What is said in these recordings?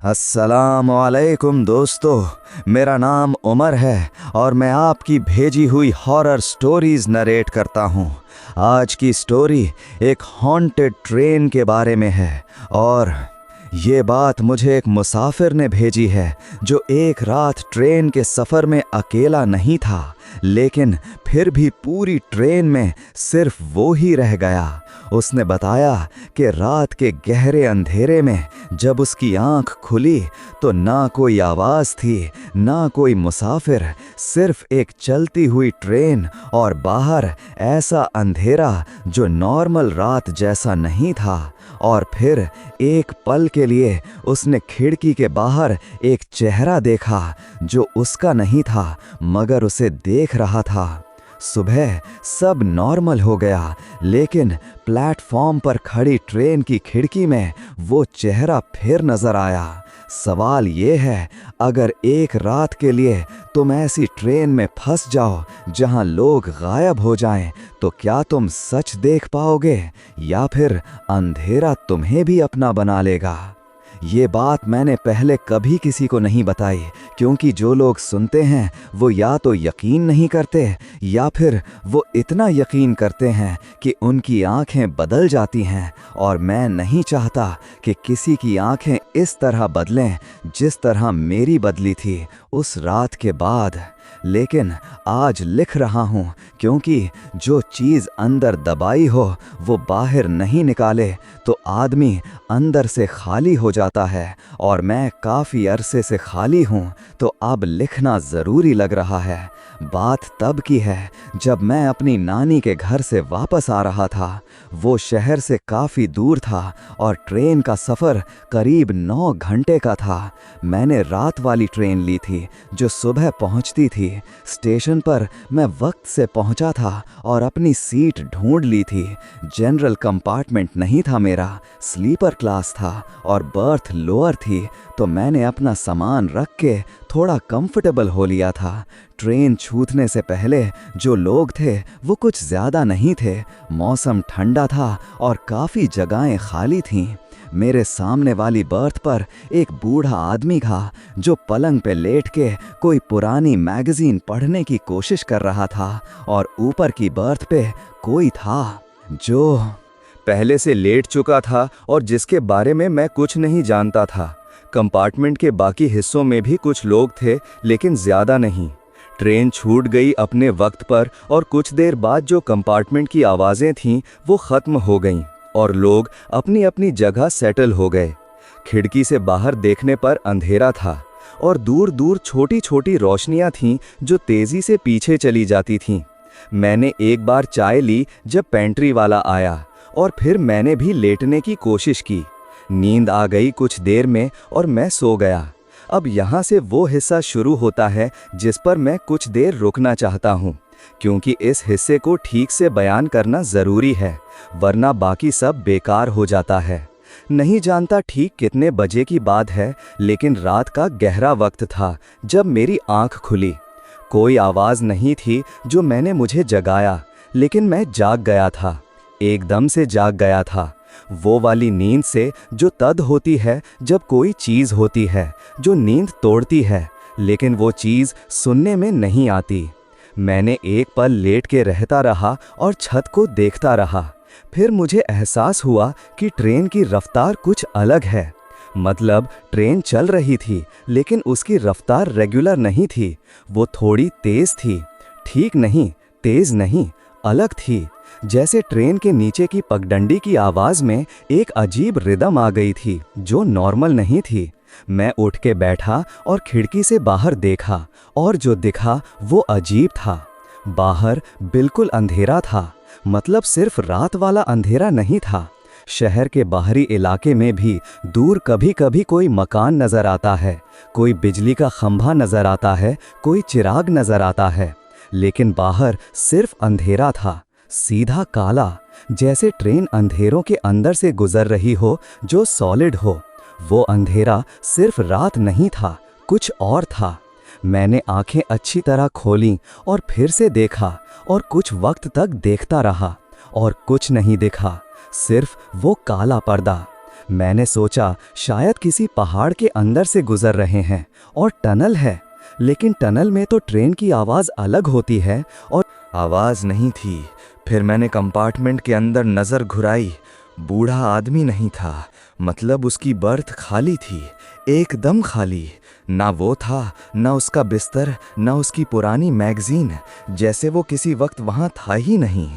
अस्सलाम वालेकुम दोस्तों, मेरा नाम उमर है और मैं आपकी भेजी हुई हॉरर स्टोरीज़ नरेट करता हूँ। आज की स्टोरी एक हॉन्टेड ट्रेन के बारे में है और ये बात मुझे एक मुसाफिर ने भेजी है जो एक रात ट्रेन के सफ़र में अकेला नहीं था, लेकिन फिर भी पूरी ट्रेन में सिर्फ वो ही रह गया। उसने बताया कि रात के गहरे अंधेरे में जब उसकी आंख खुली तो ना कोई आवाज़ थी, ना कोई मुसाफिर, सिर्फ एक चलती हुई ट्रेन और बाहर ऐसा अंधेरा जो नॉर्मल रात जैसा नहीं था। और फिर एक पल के लिए उसने खिड़की के बाहर एक चेहरा देखा जो उसका नहीं था मगर उसे देख रहा था। सुबह सब नॉर्मल हो गया, लेकिन प्लेटफॉर्म पर खड़ी ट्रेन की खिड़की में वो चेहरा फिर नजर आया। सवाल ये है, अगर एक रात के लिए तुम ऐसी ट्रेन में फंस जाओ जहां लोग गायब हो जाएं, तो क्या तुम सच देख पाओगे या फिर अंधेरा तुम्हें भी अपना बना लेगा? ये बात मैंने पहले कभी किसी को नहीं बताई, क्योंकि जो लोग सुनते हैं वो या तो यकीन नहीं करते या फिर वो इतना यकीन करते हैं कि उनकी आंखें बदल जाती हैं, और मैं नहीं चाहता कि किसी की आंखें इस तरह बदलें जिस तरह मेरी बदली थी उस रात के बाद। लेकिन आज लिख रहा हूँ क्योंकि जो चीज़ अंदर दबाई हो वो बाहर नहीं निकाले तो आदमी अंदर से खाली हो जाता है, और मैं काफ़ी अरसे से खाली हूँ तो अब लिखना ज़रूरी लग रहा है। बात तब की है जब मैं अपनी नानी के घर से वापस आ रहा था। वो शहर से काफ़ी दूर था और ट्रेन का सफ़र करीब 9 घंटे का था। मैंने रात वाली ट्रेन ली थी जो सुबह पहुंचती थी। स्टेशन पर मैं वक्त से पहुंचा था और अपनी सीट ढूंढ ली थी। जनरल कंपार्टमेंट नहीं था मेरा, स्लीपर क्लास था और बर्थ लोअर थी, तो मैंने अपना सामान रख के थोड़ा कंफर्टेबल हो लिया था। ट्रेन छूटने से पहले जो लोग थे वो कुछ ज़्यादा नहीं थे। मौसम ठंडा था और काफ़ी जगहें खाली थीं। मेरे सामने वाली बर्थ पर एक बूढ़ा आदमी था जो पलंग पे लेट के कोई पुरानी मैगज़ीन पढ़ने की कोशिश कर रहा था, और ऊपर की बर्थ पे कोई था जो पहले से लेट चुका था और जिसके बारे में मैं कुछ नहीं जानता था। कंपार्टमेंट के बाकी हिस्सों में भी कुछ लोग थे, लेकिन ज़्यादा नहीं। ट्रेन छूट गई अपने वक्त पर और कुछ देर बाद जो कंपार्टमेंट की आवाज़ें थीं वो ख़त्म हो गईं और लोग अपनी अपनी जगह सेटल हो गए। खिड़की से बाहर देखने पर अंधेरा था और दूर दूर छोटी छोटी रोशनियां थीं जो तेज़ी से पीछे चली जाती थीं। मैंने एक बार चाय ली जब पेंट्री वाला आया, और फिर मैंने भी लेटने की कोशिश की। नींद आ गई कुछ देर में और मैं सो गया। अब यहाँ से वो हिस्सा शुरू होता है जिस पर मैं कुछ देर रुकना चाहता हूँ, क्योंकि इस हिस्से को ठीक से बयान करना ज़रूरी है, वरना बाकी सब बेकार हो जाता है। नहीं जानता ठीक कितने बजे की बात है, लेकिन रात का गहरा वक्त था जब मेरी आंख खुली। कोई आवाज़ नहीं थी जो मैंने मुझे जगाया, लेकिन मैं जाग गया था, एकदम से जाग गया था। वो वाली नींद से जो तद होती है जब कोई चीज़ होती है जो नींद तोड़ती है, लेकिन वो चीज़ सुनने में नहीं आती। मैंने एक पल लेट के रहता रहा और छत को देखता रहा। फिर मुझे एहसास हुआ कि ट्रेन की रफ्तार कुछ अलग है। मतलब ट्रेन चल रही थी, लेकिन उसकी रफ्तार रेगुलर नहीं थी। वो थोड़ी तेज़ थी, ठीक नहीं, तेज़ नहीं, अलग थी। जैसे ट्रेन के नीचे की पगडंडी की आवाज़ में एक अजीब रिदम आ गई थी जो नॉर्मल नहीं थी। मैं उठ के बैठा और खिड़की से बाहर देखा, और जो दिखा वो अजीब था। बाहर बिल्कुल अंधेरा था, मतलब सिर्फ रात वाला अंधेरा नहीं था। शहर के बाहरी इलाके में भी दूर कभी कभी कोई मकान नज़र आता है, कोई बिजली का खंभा नज़र आता है, कोई चिराग नज़र आता है, लेकिन बाहर सिर्फ अंधेरा था, सीधा काला, जैसे ट्रेन अंधेरों के अंदर से गुजर रही हो जो सॉलिड हो। वो अंधेरा सिर्फ रात नहीं था, कुछ और था। मैंने आंखें अच्छी तरह खोलीं और फिर से देखा, और कुछ वक्त तक देखता रहा और कुछ नहीं दिखा, सिर्फ वो काला पर्दा। मैंने सोचा शायद किसी पहाड़ के अंदर से गुजर रहे हैं और टनल है, लेकिन टनल में तो ट्रेन की आवाज़ अलग होती है और आवाज़ नहीं थी। फिर मैंने कंपार्टमेंट के अंदर नज़र घुराई। बूढ़ा आदमी नहीं था, मतलब उसकी बर्थ खाली थी, एकदम खाली। ना वो था, ना उसका बिस्तर, ना उसकी पुरानी मैगज़ीन, जैसे वो किसी वक्त वहाँ था ही नहीं।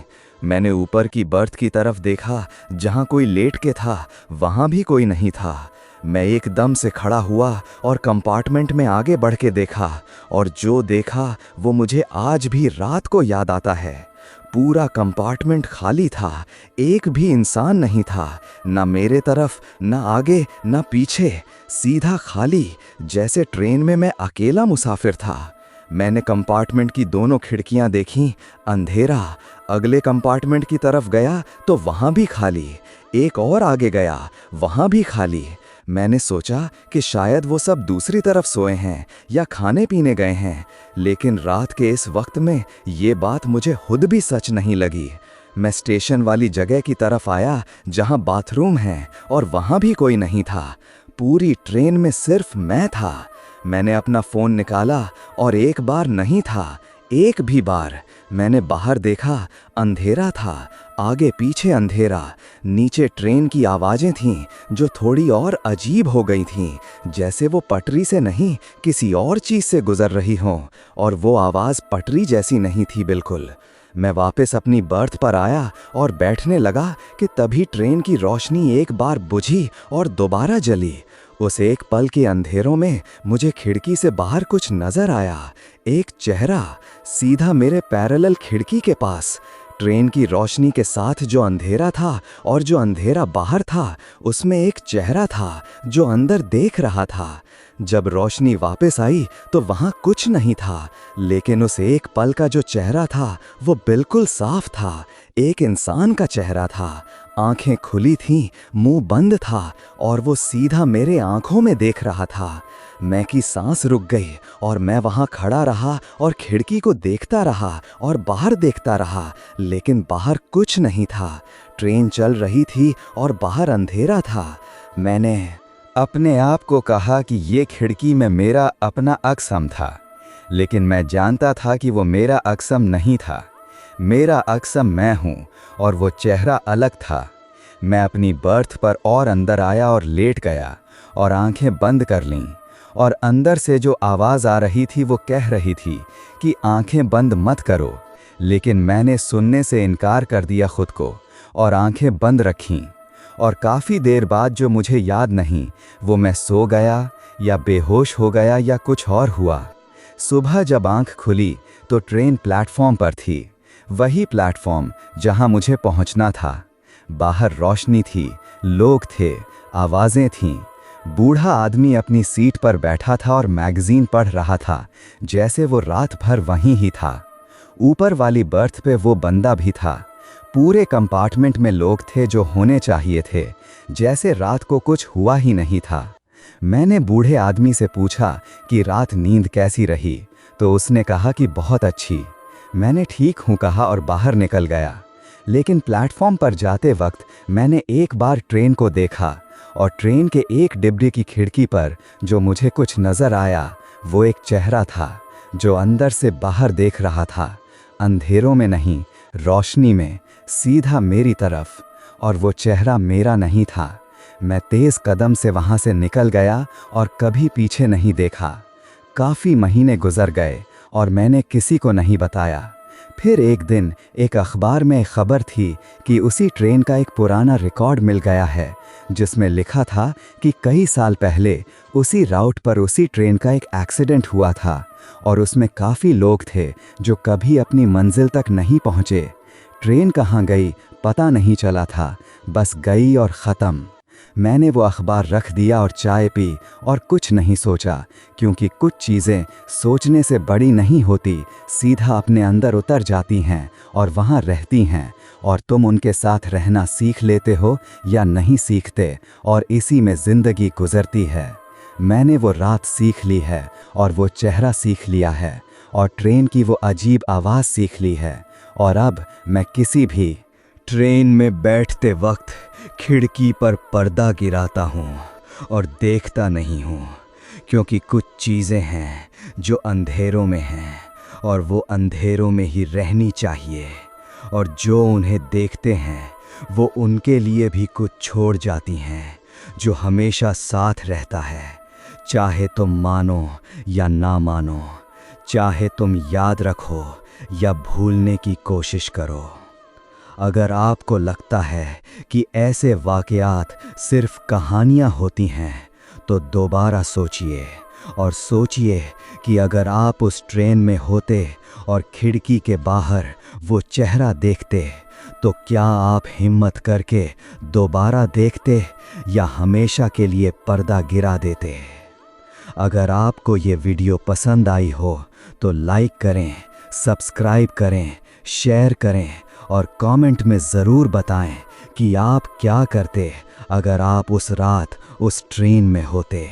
मैंने ऊपर की बर्थ की तरफ देखा, जहाँ कोई लेट के था वहाँ भी कोई नहीं था। मैं एकदम से खड़ा हुआ और कंपार्टमेंट में आगे बढ़ के देखा, और जो देखा वो मुझे आज भी रात को याद आता है। पूरा कंपार्टमेंट खाली था, एक भी इंसान नहीं था, ना मेरे तरफ, ना आगे, ना पीछे, सीधा खाली, जैसे ट्रेन में मैं अकेला मुसाफिर था। मैंने कंपार्टमेंट की दोनों खिड़कियां देखीं, अंधेरा। अगले कंपार्टमेंट की तरफ गया तो वहां भी खाली। एक और आगे गया, वहां भी खाली। मैंने सोचा कि शायद वो सब दूसरी तरफ सोए हैं या खाने पीने गए हैं, लेकिन रात के इस वक्त में ये बात मुझे खुद भी सच नहीं लगी। मैं स्टेशन वाली जगह की तरफ आया जहां बाथरूम है, और वहां भी कोई नहीं था। पूरी ट्रेन में सिर्फ मैं था। मैंने अपना फ़ोन निकाला और एक बार नहीं था, एक भी बार। मैंने बाहर देखा, अंधेरा था, आगे पीछे अंधेरा। नीचे ट्रेन की आवाज़ें थीं जो थोड़ी और अजीब हो गई थीं, जैसे वो पटरी से नहीं किसी और चीज़ से गुजर रही हों, और वो आवाज़ पटरी जैसी नहीं थी बिल्कुल। मैं वापस अपनी बर्थ पर आया और बैठने लगा कि तभी ट्रेन की रोशनी एक बार बुझी और दोबारा जली। उस एक पल के अंधेरों में मुझे खिड़की से बाहर कुछ नजर आया, एक चेहरा सीधा मेरे पैरेलल खिड़की के पास। ट्रेन की रोशनी के साथ जो अंधेरा था और जो अंधेरा बाहर था, उसमें एक चेहरा था जो अंदर देख रहा था। जब रोशनी वापस आई तो वहाँ कुछ नहीं था, लेकिन उस एक पल का जो चेहरा था वो बिल्कुल साफ था, एक इंसान का चेहरा था। आंखें खुली थीं, मुंह बंद था, और वो सीधा मेरे आंखों में देख रहा था। मैं की सांस रुक गई और मैं वहाँ खड़ा रहा और खिड़की को देखता रहा और बाहर देखता रहा, लेकिन बाहर कुछ नहीं था। ट्रेन चल रही थी और बाहर अंधेरा था। मैंने अपने आप को कहा कि ये खिड़की में मेरा अपना अक्सम था, लेकिन मैं जानता था कि वो मेरा अक्सम नहीं था। मेरा अक्सम मैं हूँ और वो चेहरा अलग था। मैं अपनी बर्थ पर और अंदर आया और लेट गया और आंखें बंद कर लीं, और अंदर से जो आवाज़ आ रही थी वो कह रही थी कि आंखें बंद मत करो, लेकिन मैंने सुनने से इनकार कर दिया खुद को और आंखें बंद रखीं। और काफ़ी देर बाद जो मुझे याद नहीं, वो मैं सो गया या बेहोश हो गया या कुछ और हुआ। सुबह जब आंख खुली तो ट्रेन प्लेटफॉर्म पर थी, वही प्लेटफॉर्म जहां मुझे पहुंचना था। बाहर रोशनी थी, लोग थे, आवाज़ें थीं। बूढ़ा आदमी अपनी सीट पर बैठा था और मैगज़ीन पढ़ रहा था, जैसे वो रात भर वहीं ही था। ऊपर वाली बर्थ पे वो बंदा भी था। पूरे कंपार्टमेंट में लोग थे जो होने चाहिए थे, जैसे रात को कुछ हुआ ही नहीं था। मैंने बूढ़े आदमी से पूछा कि रात नींद कैसी रही, तो उसने कहा कि बहुत अच्छी। मैंने ठीक हूँ कहा और बाहर निकल गया। लेकिन प्लेटफॉर्म पर जाते वक्त मैंने एक बार ट्रेन को देखा, और ट्रेन के एक डिब्बे की खिड़की पर जो मुझे कुछ नज़र आया, वो एक चेहरा था जो अंदर से बाहर देख रहा था, अंधेरों में नहीं, रोशनी में, सीधा मेरी तरफ। और वो चेहरा मेरा नहीं था। मैं तेज़ कदम से वहाँ से निकल गया और कभी पीछे नहीं देखा। काफ़ी महीने गुजर गए और मैंने किसी को नहीं बताया। फिर एक दिन एक अखबार में खबर थी कि उसी ट्रेन का एक पुराना रिकॉर्ड मिल गया है, जिसमें लिखा था कि कई साल पहले उसी राउट पर उसी ट्रेन का एक एक्सीडेंट हुआ था, और उसमें काफ़ी लोग थे जो कभी अपनी मंजिल तक नहीं पहुँचे। ट्रेन कहाँ गई पता नहीं चला था, बस गई और ख़त्म। मैंने वो अखबार रख दिया और चाय पी और कुछ नहीं सोचा, क्योंकि कुछ चीज़ें सोचने से बड़ी नहीं होती, सीधा अपने अंदर उतर जाती हैं और वहाँ रहती हैं, और तुम उनके साथ रहना सीख लेते हो या नहीं सीखते, और इसी में ज़िंदगी गुजरती है। मैंने वो रात सीख ली है और वो चेहरा सीख लिया है और ट्रेन की वो अजीब आवाज़ सीख ली है, और अब मैं किसी भी ट्रेन में बैठते वक्त खिड़की पर पर्दा गिराता हूँ और देखता नहीं हूँ, क्योंकि कुछ चीज़ें हैं जो अंधेरों में हैं और वो अंधेरों में ही रहनी चाहिए, और जो उन्हें देखते हैं वो उनके लिए भी कुछ छोड़ जाती हैं जो हमेशा साथ रहता है, चाहे तुम मानो या ना मानो, चाहे तुम याद रखो या भूलने की कोशिश करो। अगर आपको लगता है कि ऐसे वाक़यात सिर्फ कहानियाँ होती हैं, तो दोबारा सोचिए और सोचिए कि अगर आप उस ट्रेन में होते और खिड़की के बाहर वो चेहरा देखते, तो क्या आप हिम्मत करके दोबारा देखते या हमेशा के लिए पर्दा गिरा देते? अगर आपको ये वीडियो पसंद आई हो तो लाइक करें, सब्सक्राइब करें, शेयर करें और कमेंट में ज़रूर बताएं कि आप क्या करते अगर आप उस रात उस ट्रेन में होते।